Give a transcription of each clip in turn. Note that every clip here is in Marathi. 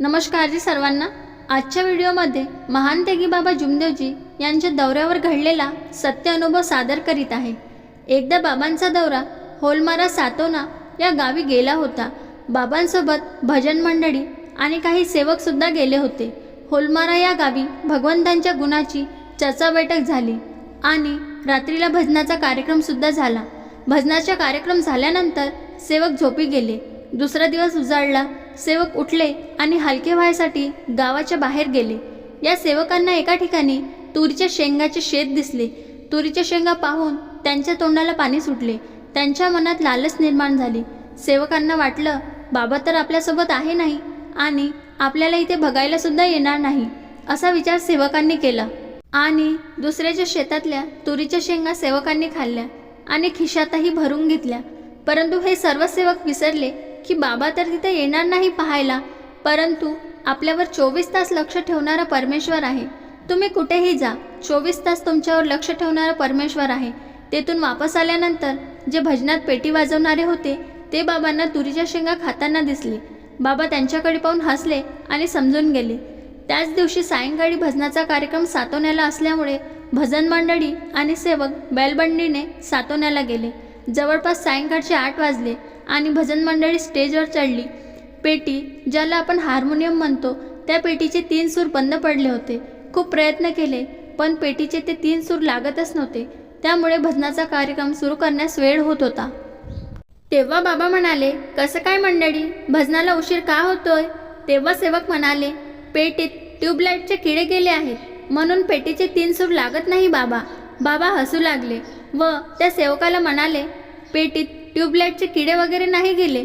नमस्कार जी सर्वांना। आजच्या व्हिडिओमध्ये महान त्यागी बाबा जुमदेवजी यांच्या दौऱ्यावर घडलेला सत्य अनुभव सादर करीत आहे। एकदा बाबांचा दौरा होलमारा सातोना या गावी गेला होता। बाबांसोबत भजन मंडळी आणि काही सेवक सुद्धा गेले होते। होलमारा या गावी भगवंतांच्या गुणाची चर्चा बैठक झाली आणि रात्रीला भजनाचा कार्यक्रम सुद्धा झाला। भजनाचा कार्यक्रम झाल्यानंतर सेवक झोपी गेले। दुसरा दिवस उजाडला। सेवक उठले आणि हलके व्हायसाठी गावाच्या बाहेर गेले। या सेवकांना एका ठिकाणी तुरीच्या शेंगाचे शेत दिसले। तुरीच्या शेंगा पाहून त्यांच्या तोंडाला पाणी सुटले। त्यांच्या मनात लालच निर्माण झाली। सेवकांना वाटलं, बाबा तर आपल्यासोबत आहे नाही आणि आपल्याला इथे बघायला सुद्धा येणार नाही, असा विचार सेवकांनी केला आणि दुसऱ्याच्या शेतातल्या तुरीच्या शेंगा सेवकांनी खाल्ल्या आणि खिशातही भरून घेतल्या। परंतु हे सर्व सेवक विसरले की बाबा तर तिथे येणार नाही पाहायला, परंतु आपल्यावर 24 तास लक्ष ठेवणारा परमेश्वर आहे। तुम्ही कुठेही जा, 24 तास तुमच्यावर लक्ष ठेवणारा परमेश्वर आहे। तेथून वापस आल्यानंतर जे भजनात पेटी वाजवणारे होते ते बाबांना तुरीच्या शेंगा खाताना दिसले। बाबा त्यांच्याकडे पाहून हसले आणि समजून गेले। त्याच दिवशी सायंकाळी भजनाचा कार्यक्रम सातोन्याला असल्यामुळे भजन मंडळी आणि सेवक बैलबंडीने सातोन्याला गेले। जवळपास सायंकाळचे 8 वाजले आणि भजन मंडळी स्टेजवर चढली। पेटी, ज्याला आपण हार्मोनियम म्हणतो, त्या पेटीचे 3 सूर बंद पडले होते। खूप प्रयत्न केले पण पेटीचे ते 3 सूर लागतच नव्हते। त्यामुळे भजनाचा कार्यक्रम सुरू करण्यास वेळ होत होता। तेव्हा बाबा म्हणाले, कसं काय मंडळी, भजनाला उशीर का होतोय? तेव्हा सेवक म्हणाले, पेटीत ट्यूबलाईटचे किडे गेले आहेत म्हणून पेटीचे 3 सूर लागत नाही बाबा। बाबा हसू लागले व त्या सेवकाला म्हणाले, पेटीत ट्यूबलाईटचे किडे वगैरे नाही गेले,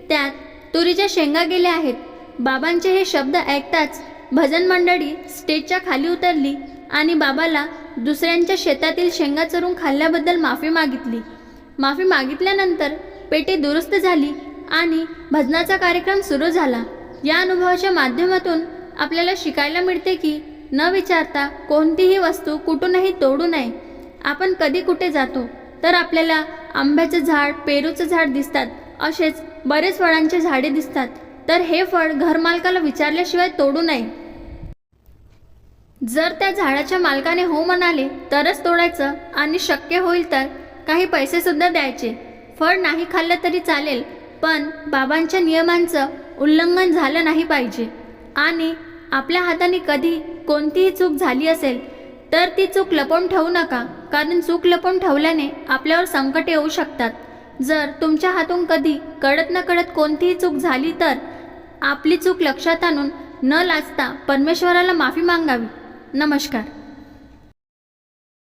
त्यात तुरीच्या शेंगा गेल्या आहेत। बाबांचे हे शब्द ऐकताच भजन मंडळी स्टेजच्या खाली उतरली आणि बाबाला दुसऱ्यांच्या शेतातील शेंगा चरून खाल्ल्याबद्दल माफी मागितली। माफी मागितल्यानंतर पेटी दुरुस्त झाली आणि भजनाचा कार्यक्रम सुरू झाला। या अनुभवाच्या माध्यमातून आपल्याला शिकायला मिळते की न विचारता कोणतीही वस्तू कुठूनही तोडू नये। आपण कधी कुठे जातो तर आपल्याला आंब्याचं झाड, पेरूचं झाड दिसतात, असेच बरेच फळांचे झाडे दिसतात, तर हे फळ घरमालकाला विचारल्याशिवाय तोडू नये। जर त्या झाडाच्या मालकाने हो म्हणाले तरच तोडायचं आणि शक्य होईल तर काही पैसे सुद्धा द्यायचे। फळ नाही खाल्लं तरी चालेल, पण बाबांच्या नियमांचं उल्लंघन झालं नाही पाहिजे। आणि आपल्या हाताने कधी कोणतीही चूक झाली असेल तर ती चूक लपवून ठेवू नका, कारण चूक लपवून ठेवल्याने आपल्यावर संकट येऊ शकतात। जर तुमच्या हातून कधी कळत न कळत कोणतीही चूक झाली तर आपली चूक लक्षात आणून न लाजता परमेश्वराला माफी मागावी। नमस्कार।